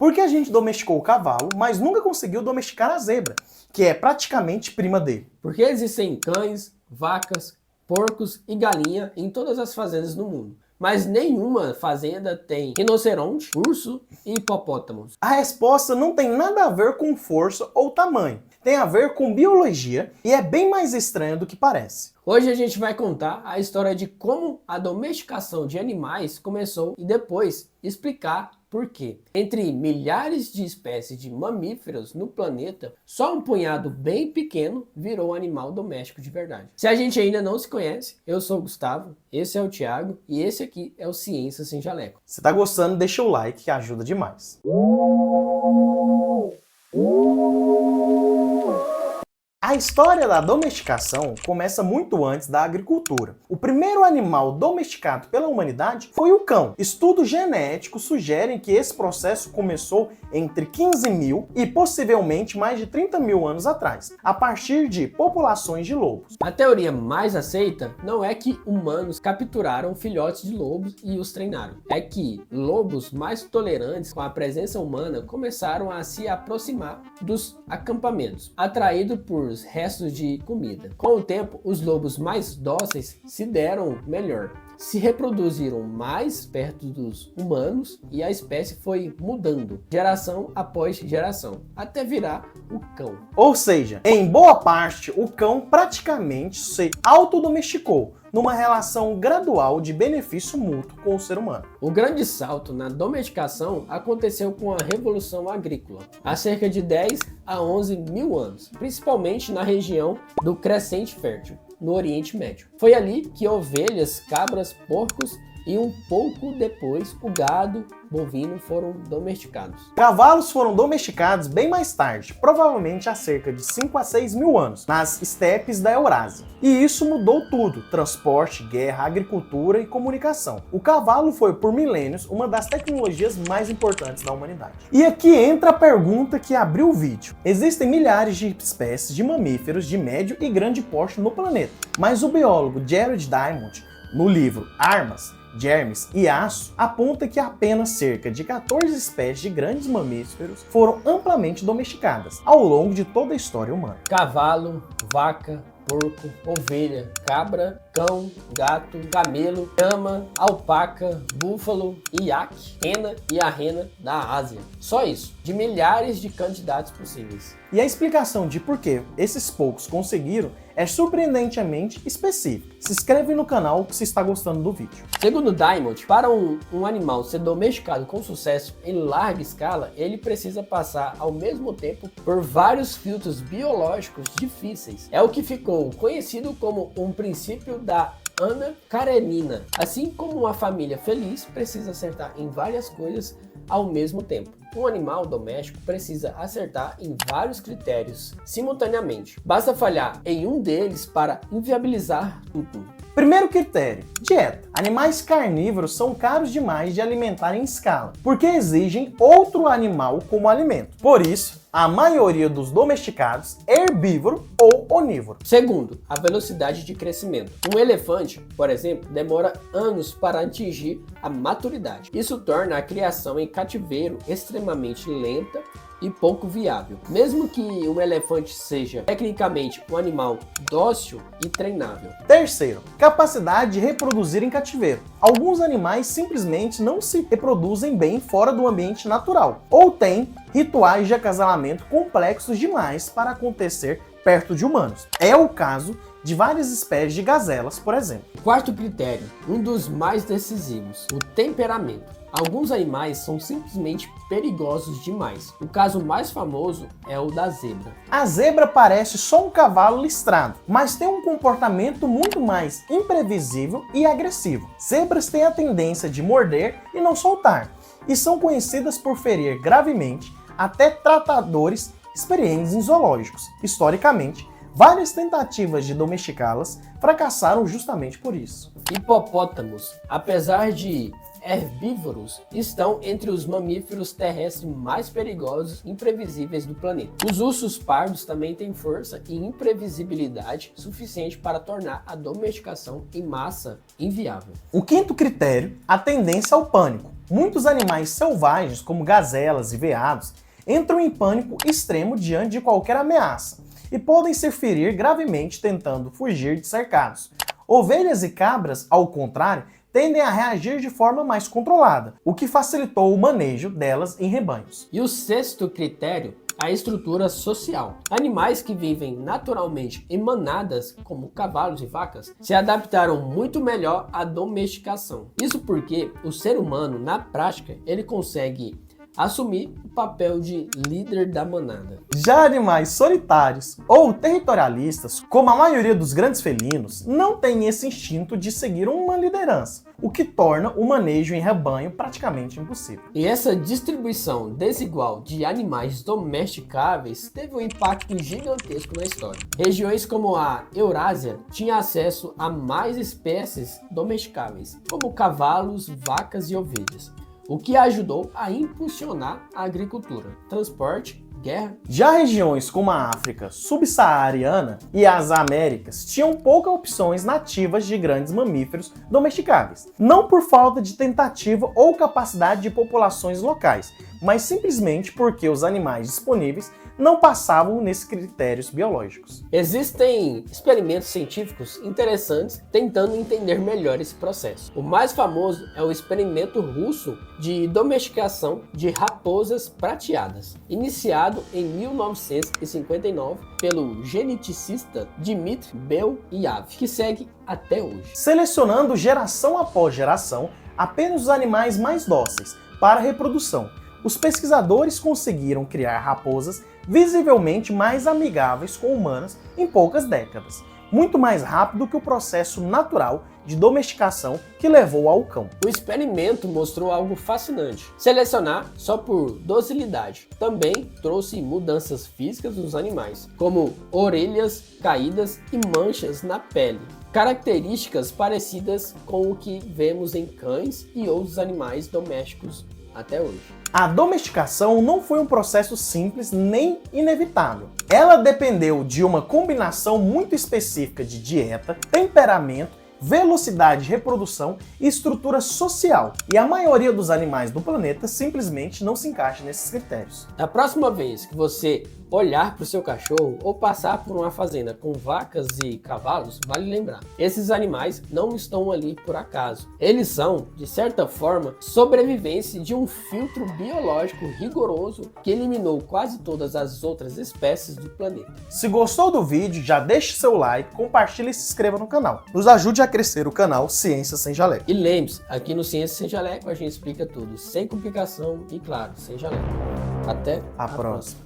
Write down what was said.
Porque a gente domesticou o cavalo, mas nunca conseguiu domesticar a zebra, que é praticamente prima dele. Porque existem cães, vacas, porcos e galinha em todas as fazendas do mundo. Mas nenhuma fazenda tem rinoceronte, urso e hipopótamos. A resposta não tem nada a ver com força ou tamanho. Tem a ver com biologia e é bem mais estranha do que parece. Hoje a gente vai contar a história de como a domesticação de animais começou e depois explicar por quê. Entre milhares de espécies de mamíferos no planeta, só um punhado bem pequeno virou animal doméstico de verdade. Se a gente ainda não se conhece, eu sou o Gustavo, esse é o Thiago e esse aqui é o Ciência Sem Jaleco. Se tá gostando, deixa o like que ajuda demais. A história da domesticação começa muito antes da agricultura. O primeiro animal domesticado pela humanidade foi o cão. Estudos genéticos sugerem que esse processo começou entre 15 mil e possivelmente mais de 30 mil anos atrás, a partir de populações de lobos. A teoria mais aceita não é que humanos capturaram filhotes de lobos e os treinaram. É que lobos mais tolerantes com a presença humana começaram a se aproximar dos acampamentos, atraídos por restos de comida. Com o tempo, os lobos mais dóceis se deram melhor, se reproduziram mais perto dos humanos e a espécie foi mudando, geração após geração, até virar o cão. Ou seja, em boa parte, o cão praticamente se autodomesticou, numa relação gradual de benefício mútuo com o ser humano. O grande salto na domesticação aconteceu com a Revolução Agrícola, há cerca de 10 a 11 mil anos, principalmente na região do Crescente Fértil, no Oriente Médio. Foi ali que ovelhas, cabras, porcos e um pouco depois o gado bovino foram domesticados. Cavalos foram domesticados bem mais tarde, provavelmente há cerca de 5 a 6 mil anos, nas estepes da Eurásia. E isso mudou tudo: transporte, guerra, agricultura e comunicação. O cavalo foi por milênios uma das tecnologias mais importantes da humanidade. E aqui entra a pergunta que abriu o vídeo. Existem milhares de espécies de mamíferos de médio e grande porte no planeta, mas o biólogo Jared Diamond, no livro Armas, Germes e Aço, aponta que apenas cerca de 14 espécies de grandes mamíferos foram amplamente domesticadas ao longo de toda a história humana. Cavalo, vaca, porco, ovelha, cabra, cão, gato, camelo, lama, alpaca, búfalo, iaque, rena e a rena da Ásia. Só isso, de milhares de candidatos possíveis. E a explicação de por que esses poucos conseguiram é surpreendentemente específica. Se inscreve no canal se está gostando do vídeo. Segundo Diamond, para um animal ser domesticado com sucesso em larga escala, ele precisa passar ao mesmo tempo por vários filtros biológicos difíceis. É o que ficou conhecido como um princípio da Ana Karenina. Assim como uma família feliz precisa acertar em várias coisas ao mesmo tempo. Um animal doméstico precisa acertar em vários critérios simultaneamente. Basta falhar em um deles para inviabilizar tudo. Primeiro critério: dieta. Animais carnívoros são caros demais de alimentar em escala, porque exigem outro animal como alimento. Por isso, a maioria dos domesticados é herbívoro ou onívoro. Segundo, a velocidade de crescimento. Um elefante, por exemplo, demora anos para atingir a maturidade. Isso torna a criação em cativeiro extremamente lenta e pouco viável, mesmo que um elefante seja tecnicamente um animal dócil e treinável. Terceiro, capacidade de reproduzir em cativeiro. Alguns animais simplesmente não se reproduzem bem fora do ambiente natural, ou têm rituais de acasalamento complexos demais para acontecer perto de humanos. É o caso de várias espécies de gazelas, por exemplo. Quarto critério, um dos mais decisivos, o temperamento. Alguns animais são simplesmente perigosos demais. O caso mais famoso é o da zebra. A zebra parece só um cavalo listrado, mas tem um comportamento muito mais imprevisível e agressivo. Zebras têm a tendência de morder e não soltar, e são conhecidas por ferir gravemente até tratadores experientes em zoológicos. Historicamente, várias tentativas de domesticá-las fracassaram justamente por isso. Hipopótamos, apesar de herbívoros, estão entre os mamíferos terrestres mais perigosos e imprevisíveis do planeta. Os ursos pardos também têm força e imprevisibilidade suficiente para tornar a domesticação em massa inviável. O quinto critério, a tendência ao pânico. Muitos animais selvagens, como gazelas e veados, entram em pânico extremo diante de qualquer ameaça e podem se ferir gravemente tentando fugir de cercados. Ovelhas e cabras, ao contrário, tendem a reagir de forma mais controlada, o que facilitou o manejo delas em rebanhos. E o sexto critério, a estrutura social. Animais que vivem naturalmente em manadas, como cavalos e vacas, se adaptaram muito melhor à domesticação. Isso porque o ser humano, na prática, ele consegue assumir o papel de líder da manada. Já animais solitários ou territorialistas, como a maioria dos grandes felinos, não têm esse instinto de seguir uma liderança, o que torna o manejo em rebanho praticamente impossível. E essa distribuição desigual de animais domesticáveis teve um impacto gigantesco na história. Regiões como a Eurásia tinham acesso a mais espécies domesticáveis, como cavalos, vacas e ovelhas, o que ajudou a impulsionar a agricultura, transporte, guerra. Já regiões como a África subsaariana e as Américas tinham poucas opções nativas de grandes mamíferos domesticáveis, não por falta de tentativa ou capacidade de populações locais, mas simplesmente porque os animais disponíveis não passavam nesses critérios biológicos. Existem experimentos científicos interessantes tentando entender melhor esse processo. O mais famoso é o experimento russo de domesticação de raposas prateadas, iniciado em 1959 pelo geneticista Dmitry Belyaev, que segue até hoje. Selecionando geração após geração apenas os animais mais dóceis para a reprodução, os pesquisadores conseguiram criar raposas visivelmente mais amigáveis com humanas em poucas décadas, muito mais rápido que o processo natural de domesticação que levou ao cão. O experimento mostrou algo fascinante. Selecionar só por docilidade também trouxe mudanças físicas nos animais, como orelhas caídas e manchas na pele, características parecidas com o que vemos em cães e outros animais domésticos até hoje. A domesticação não foi um processo simples nem inevitável. Ela dependeu de uma combinação muito específica de dieta, temperamento, velocidade de reprodução e estrutura social. E a maioria dos animais do planeta simplesmente não se encaixa nesses critérios. Da próxima vez que você olhar para o seu cachorro ou passar por uma fazenda com vacas e cavalos, vale lembrar, esses animais não estão ali por acaso. Eles são, de certa forma, sobrevivência de um filtro biológico rigoroso que eliminou quase todas as outras espécies do planeta. Se gostou do vídeo, já deixe seu like, compartilhe e se inscreva no canal. Nos ajude a crescer o canal Ciência Sem Jaleco. E lembre-se, aqui no Ciência Sem Jaleco a gente explica tudo, sem complicação e, claro, sem jaleco. Até a próxima.